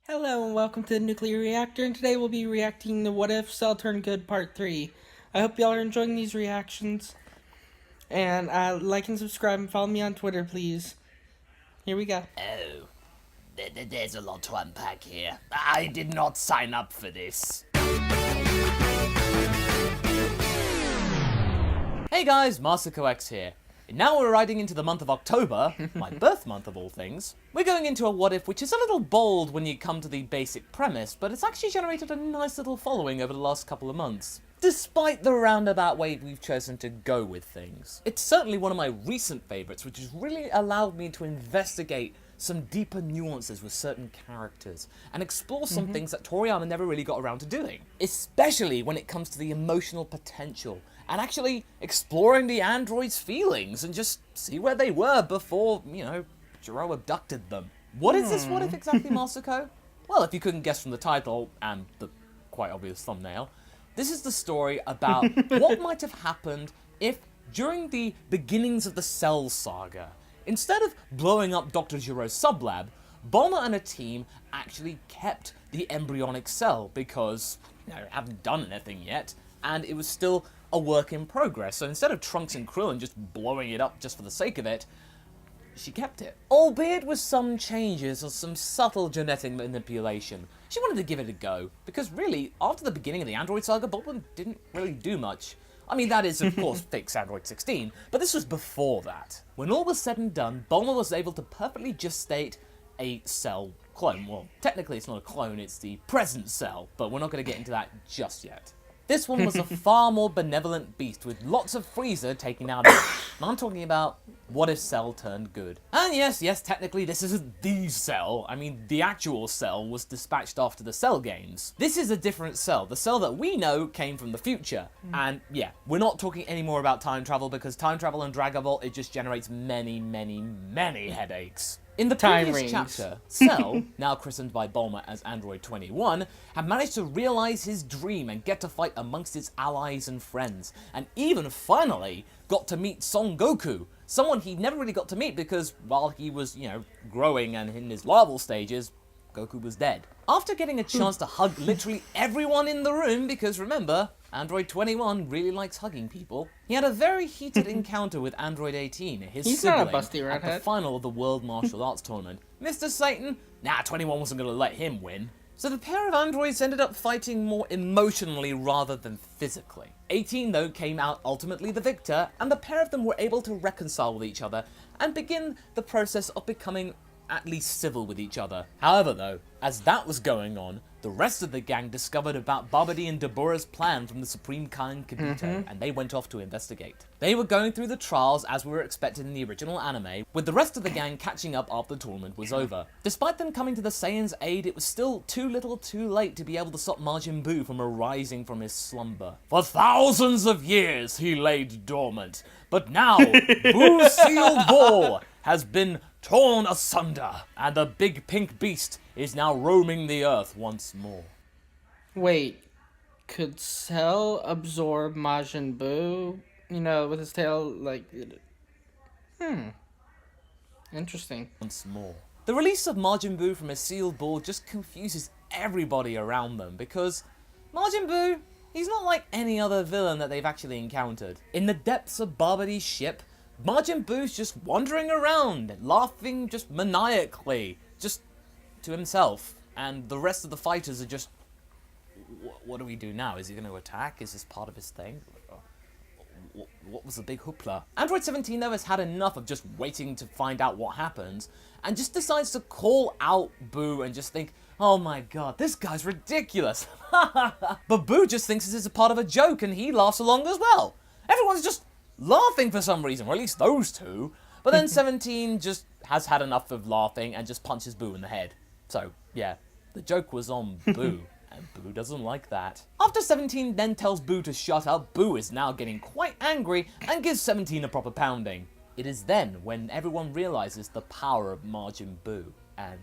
Hello and welcome to the Nuclear Reactor, and today we'll be reacting to What If Cell Turned Good Part 3. I hope y'all are enjoying these reactions, and like and subscribe and follow me on Twitter, please. Here we go. Oh, there's a lot to unpack here. I did not sign up for this. Hey guys, Masako X here. And now we're riding into the month of October, my birth month of all things. We're going into a what if which is a little bold when you come to the basic premise, but it's actually generated a nice little following over the last couple of months. Despite the roundabout way we've chosen to go with things. It's certainly one of my recent favourites, which has really allowed me to investigate some deeper nuances with certain characters and explore some things that Toriyama never really got around to doing. Especially when it comes to the emotional potential and actually exploring the androids' feelings and just see where they were before, Jiro abducted them. What is this what if exactly, Masako? Well, if you couldn't guess from the title and the quite obvious thumbnail, this is the story about what might have happened if, during the beginnings of the Cell Saga, instead of blowing up Dr. Jiro's sublab, Bulma and a team actually kept the embryonic cell because they haven't done anything yet, and it was still a work in progress. So instead of Trunks and Krillin just blowing it up just for the sake of it, she kept it. Albeit with some changes or some subtle genetic manipulation. She wanted to give it a go, because really, after the beginning of the Android Saga, Bulma didn't really do much. I mean, that is, of course, fix Android 16, but this was before that. When all was said and done, Bulma was able to perfectly gestate a cell clone. Well, technically it's not a clone, it's the present cell, but we're not going to get into that just yet. This one was a far more benevolent beast with lots of Frieza taking out of it. And I'm talking about what if Cell turned good. And yes, technically this isn't the Cell. I mean, the actual Cell was dispatched after the Cell games. This is a different Cell. The Cell that we know came from the future. And yeah, we're not talking anymore about time travel because time travel in Dragon Ball, it just generates many headaches. In the previous chapter, Cell, now christened by Bulma as Android 21, had managed to realize his dream and get to fight amongst its allies and friends, and even finally got to meet Son Goku, someone he never really got to meet because while he was, growing and in his larval stages, Goku was dead. After getting a chance to hug literally everyone in the room, because remember, Android 21 really likes hugging people, he had a very heated encounter with Android 18, his sibling, at the final of the World Martial Arts Tournament. Mr. Satan? 21 wasn't going to let him win. So the pair of androids ended up fighting more emotionally rather than physically. 18, though, came out ultimately the victor, and the pair of them were able to reconcile with each other and begin the process of becoming at least civil with each other. However though, as that was going on, the rest of the gang discovered about Babidi and Dabura's plan from the Supreme Khan Kibito, and they went off to investigate. They were going through the trials as we were expected in the original anime, with the rest of the gang catching up after the tournament was over. Despite them coming to the Saiyans' aid, it was still too little too late to be able to stop Majin Buu from arising from his slumber. For thousands of years he laid dormant, but now Buu's sealed ball has been torn asunder, and the big pink beast is now roaming the earth once more. Wait, could Cell absorb Majin Buu, with his tail, Interesting. Once more. The release of Majin Buu from his sealed ball just confuses everybody around them, because Majin Buu, he's not like any other villain that they've actually encountered. In the depths of Babidi's ship, Majin Buu's just wandering around, laughing just maniacally, just to himself. And the rest of the fighters are just, what do we do now? Is he going to attack? Is this part of his thing? What was the big hoopla? Android 17, though, has had enough of just waiting to find out what happens, and just decides to call out Buu and just think, oh my god, this guy's ridiculous. But Buu just thinks this is a part of a joke, and he laughs along as well. Everyone's just laughing for some reason, or at least those two. But then 17 just has had enough of laughing and just punches Buu in the head. So, yeah, the joke was on Buu, and Buu doesn't like that. After 17 then tells Buu to shut up, Buu is now getting quite angry and gives 17 a proper pounding. It is then when everyone realizes the power of Majin Buu, and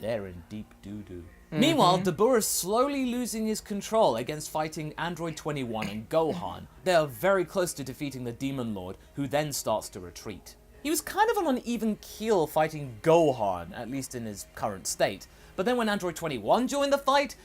they're in deep doo-doo. Meanwhile, Dabura is slowly losing his control against fighting Android 21 and Gohan. They are very close to defeating the Demon Lord, who then starts to retreat. He was kind of on an even keel fighting Gohan, at least in his current state, But then when Android 21 joined the fight,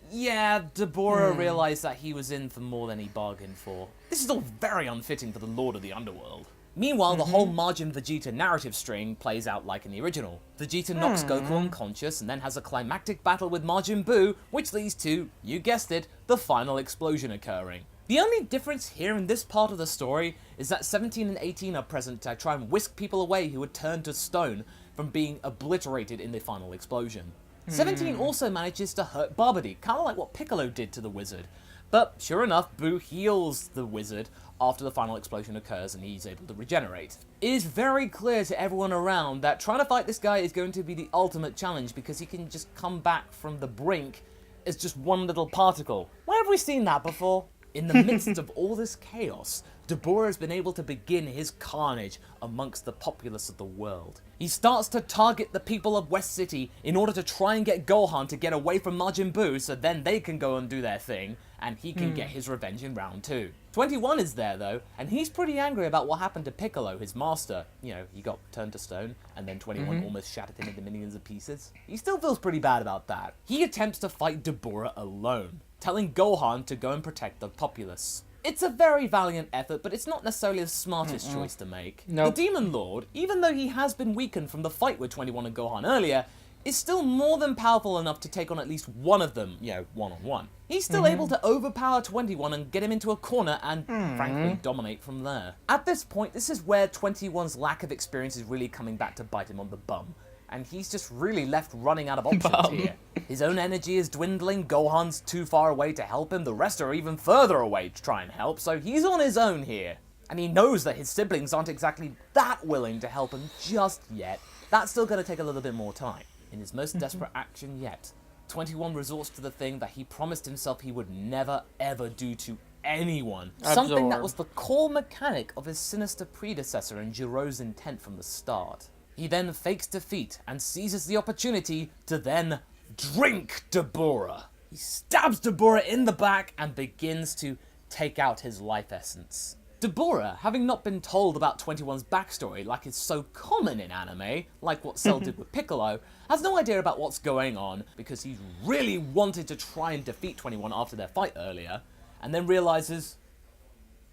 yeah, Deborah realized that he was in for more than he bargained for. This is all very unfitting for the Lord of the Underworld. Meanwhile, the whole Majin Vegeta narrative string plays out like in the original. Vegeta knocks Goku unconscious and then has a climactic battle with Majin Buu, which leads to, you guessed it, the final explosion occurring. The only difference here in this part of the story is that 17 and 18 are present to try and whisk people away who had turned to stone from being obliterated in the final explosion. 17 also manages to hurt Babidi, kind of like what Piccolo did to the wizard. But sure enough, Buu heals the wizard after the final explosion occurs and he's able to regenerate. It is very clear to everyone around that trying to fight this guy is going to be the ultimate challenge because he can just come back from the brink as just one little particle. Where have we seen that before? In the midst of all this chaos, Deborah has been able to begin his carnage amongst the populace of the world. He starts to target the people of West City in order to try and get Gohan to get away from Majin Buu so then they can go and do their thing and he can get his revenge in round 2. 21 is there though, and he's pretty angry about what happened to Piccolo, his master. You know, he got turned to stone and then 21 almost shattered him into millions of pieces. He still feels pretty bad about that. He attempts to fight Deborah alone, telling Gohan to go and protect the populace. It's a very valiant effort, but it's not necessarily the smartest choice to make. Nope. The Demon Lord, even though he has been weakened from the fight with 21 and Gohan earlier, is still more than powerful enough to take on at least one of them, you know, one-on-one. He's still able to overpower 21 and get him into a corner and, frankly, dominate from there. At this point, this is where 21's lack of experience is really coming back to bite him on the bum. And he's just really left running out of options here. His own energy is dwindling, Gohan's too far away to help him, the rest are even further away to try and help, so he's on his own here. And he knows that his siblings aren't exactly that willing to help him just yet. That's still going to take a little bit more time. In his most desperate action yet, 21 resorts to the thing that he promised himself he would never ever do to anyone. Something that was the core mechanic of his sinister predecessor and Jiro's intent from the start. He then fakes defeat and seizes the opportunity to then drink Deborah. He stabs Deborah in the back and begins to take out his life essence. Deborah, having not been told about 21's backstory like is so common in anime, like what Cell did with Piccolo, has no idea about what's going on because he really wanted to try and defeat 21 after their fight earlier, and then realizes,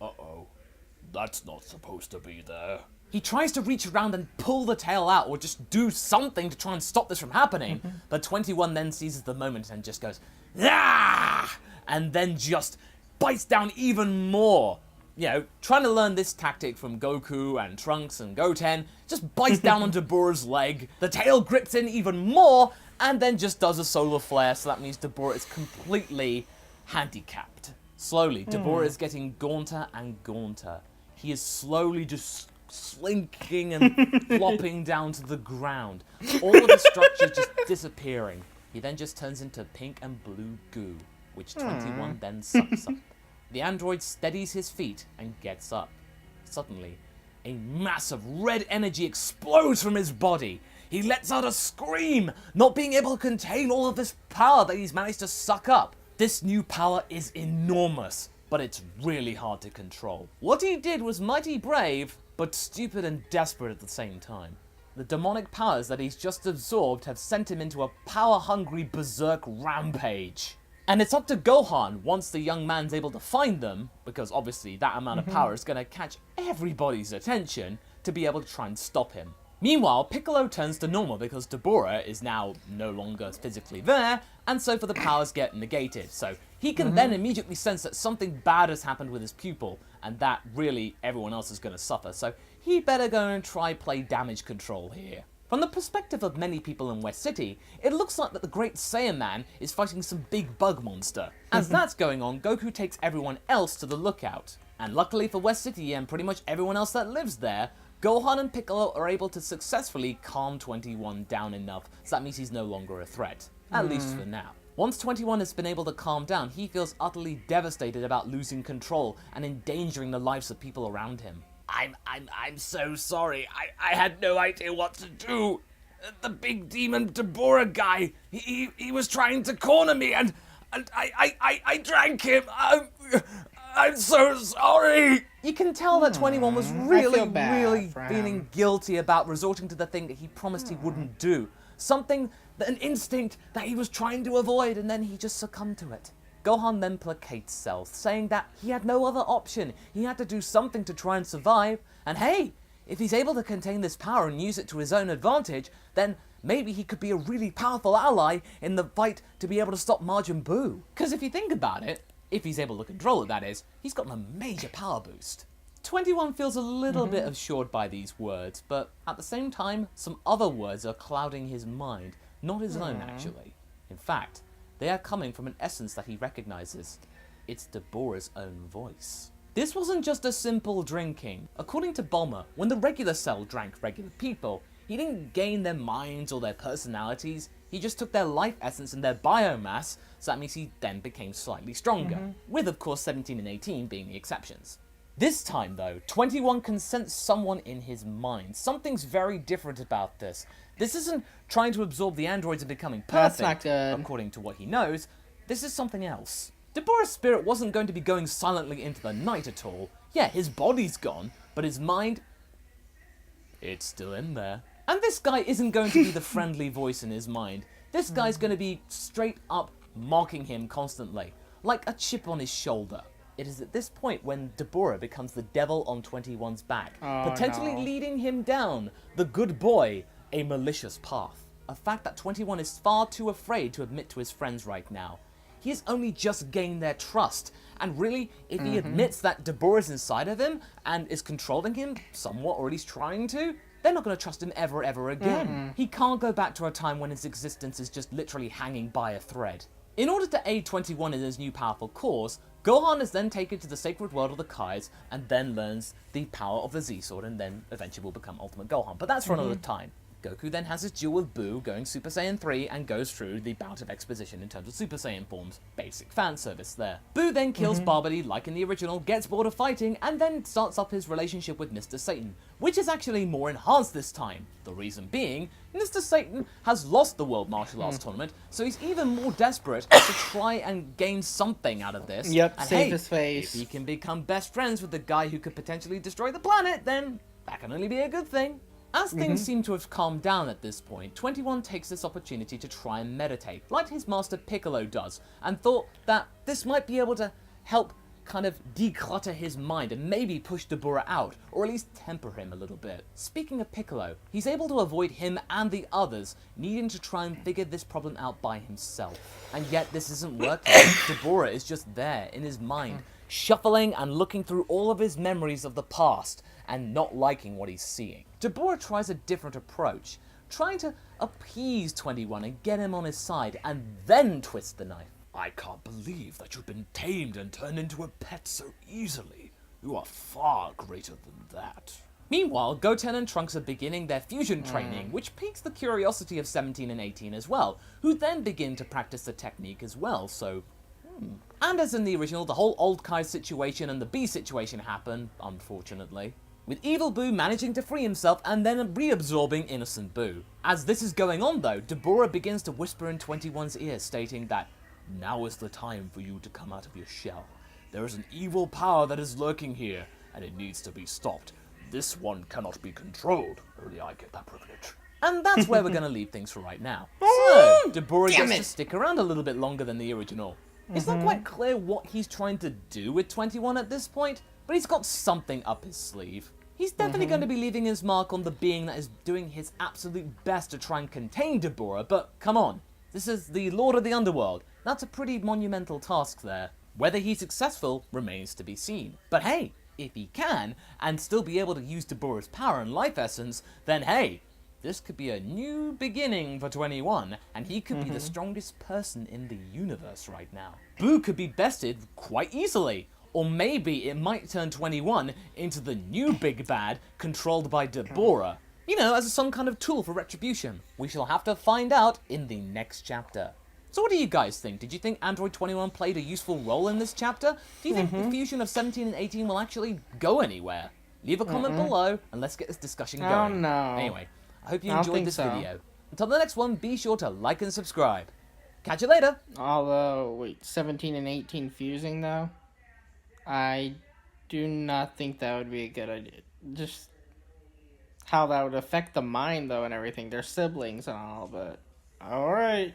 uh-oh, that's not supposed to be there. He tries to reach around and pull the tail out or just do something to try and stop this from happening, but 21 then seizes the moment and just goes, ah! And then just bites down even more. You know, trying to learn this tactic from Goku and Trunks and Goten, just bites down on Deborah's leg, the tail grips in even more, and then just does a solar flare, so that means Deborah is completely handicapped. Slowly, Deborah is getting gaunter and gaunter. He is slowly just slinking and flopping down to the ground. All of the structure just disappearing. He then just turns into pink and blue goo, which 21 then sucks up. The android steadies his feet and gets up. Suddenly, a mass of red energy explodes from his body. He lets out a scream, not being able to contain all of this power that he's managed to suck up. This new power is enormous, but it's really hard to control. What he did was mighty brave, but stupid and desperate at the same time. The demonic powers that he's just absorbed have sent him into a power-hungry berserk rampage. And it's up to Gohan, once the young man's able to find them, because obviously that amount of power is going to catch everybody's attention, to be able to try and stop him. Meanwhile, Piccolo turns to normal because Deborah is now no longer physically there, and so for the powers get negated. So he can then immediately sense that something bad has happened with his pupil, and that really everyone else is going to suffer. So he better go and try play damage control here. From the perspective of many people in West City, it looks like that the Great Saiyan Man is fighting some big bug monster. As that's going on, Goku takes everyone else to the lookout. And luckily for West City and pretty much everyone else that lives there, Gohan and Piccolo are able to successfully calm 21 down enough, so that means he's no longer a threat. At least for now. Once 21 has been able to calm down, he feels utterly devastated about losing control and endangering the lives of people around him. I'm so sorry. I had no idea what to do. The big demon Deborah guy, he was trying to corner me and I drank him. I'm so sorry. You can tell that 21 was really feeling guilty about resorting to the thing that he promised he wouldn't do. Something an instinct that he was trying to avoid, and then he just succumbed to it. Gohan then placates Cell, saying that he had no other option. He had to do something to try and survive, and hey, if he's able to contain this power and use it to his own advantage, then maybe he could be a really powerful ally in the fight to be able to stop Majin Buu. Because if you think about it, if he's able to control it, that is, he's got a major power boost. 21 feels a little bit assured by these words, but at the same time, some other words are clouding his mind, not his own actually. In fact, they are coming from an essence that he recognizes. It's Deborah's own voice. This wasn't just a simple drinking. According to Bulma, when the regular Cell drank regular people, he didn't gain their minds or their personalities, he just took their life essence and their biomass, so that means he then became slightly stronger, with of course 17 and 18 being the exceptions. This time though, 21 can sense someone in his mind. Something's very different about this. This isn't trying to absorb the androids and becoming perfect, That's not good. according to what he knows. This is something else. Deborah's spirit wasn't going to be going silently into the night at all. Yeah, his body's gone, but his mind, it's still in there. And this guy isn't going to be the friendly voice in his mind. This guy's going to be straight up mocking him constantly, like a chip on his shoulder. It is at this point when Deborah becomes the devil on 21's back, potentially leading him down, the good boy, a malicious path. A fact that 21 is far too afraid to admit to his friends right now. He has only just gained their trust, and really, if he admits that Deborah is inside of him and is controlling him somewhat, or at least trying to, they're not going to trust him ever again. He can't go back to a time when his existence is just literally hanging by a thread. In order to aid 21 in his new powerful cause, Gohan is then taken to the sacred world of the Kais and then learns the power of the Z-Sword and then eventually will become Ultimate Gohan. But that's for another time. Goku then has his duel with Buu, going Super Saiyan 3, and goes through the bout of exposition in terms of Super Saiyan forms. Basic fan service there. Buu then kills Babidi like in the original, gets bored of fighting, and then starts up his relationship with Mr. Satan, which is actually more enhanced this time. The reason being, Mr. Satan has lost the World Martial Arts Tournament, so he's even more desperate to try and gain something out of this. Yep, and save hey, his face. if he can become best friends with the guy who could potentially destroy the planet, then that can only be a good thing. As things seem to have calmed down at this point, 21 takes this opportunity to try and meditate, like his master Piccolo does, and thought that this might be able to help kind of declutter his mind and maybe push Deborah out, or at least temper him a little bit. Speaking of Piccolo, he's able to avoid him and the others needing to try and figure this problem out by himself. And yet this isn't working. Deborah is just there in his mind, shuffling and looking through all of his memories of the past and not liking what he's seeing. Deborah tries a different approach, trying to appease 21 and get him on his side, and then twist the knife. I can't believe that you've been tamed and turned into a pet so easily. You are far greater than that. Meanwhile, Goten and Trunks are beginning their fusion training, which piques the curiosity of 17 and 18 as well, who then begin to practice the technique as well, so... And as in the original, the whole Old Kai situation and the Bee situation happen, unfortunately, with Evil Boo managing to free himself and then reabsorbing innocent Boo. As this is going on though, Deborah begins to whisper in 21's ear, stating that, "Now is the time for you to come out of your shell. There is an evil power that is lurking here, and it needs to be stopped. This one cannot be controlled. Only I get that privilege." And that's where we're going to leave things for right now. So, Deborah Damn gets it. to stick around a little bit longer than the original. It's not quite clear what he's trying to do with 21 at this point, but he's got something up his sleeve. He's definitely going to be leaving his mark on the being that is doing his absolute best to try and contain Deborah, but come on. This is the Lord of the Underworld. That's a pretty monumental task there. Whether he's successful remains to be seen. But hey, if he can, and still be able to use Deborah's power and life essence, then hey, this could be a new beginning for 21, and he could be the strongest person in the universe right now. Boo could be bested quite easily, or maybe it might turn 21 into the new big bad controlled by Deborah. You know, as some kind of tool for retribution. We shall have to find out in the next chapter. So what do you guys think? Did you think Android 21 played a useful role in this chapter? Do you think the fusion of 17 and 18 will actually go anywhere? Leave a comment below, and let's get this discussion going. Oh no. Anyway, I hope you I don't enjoyed think this so. video. Until the next one, be sure to like and subscribe. Catch you later! Although, wait, 17 and 18 fusing though? I do not think that would be a good idea. Just how that would affect the mind though and everything. They're siblings and all, but Alright.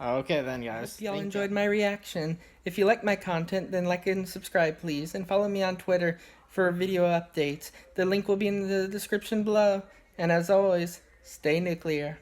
Okay then, guys. Hope y'all enjoyed my reaction. If you like my content, then like and subscribe, please. And follow me on Twitter for video updates. The link will be in the description below. And as always, stay nuclear.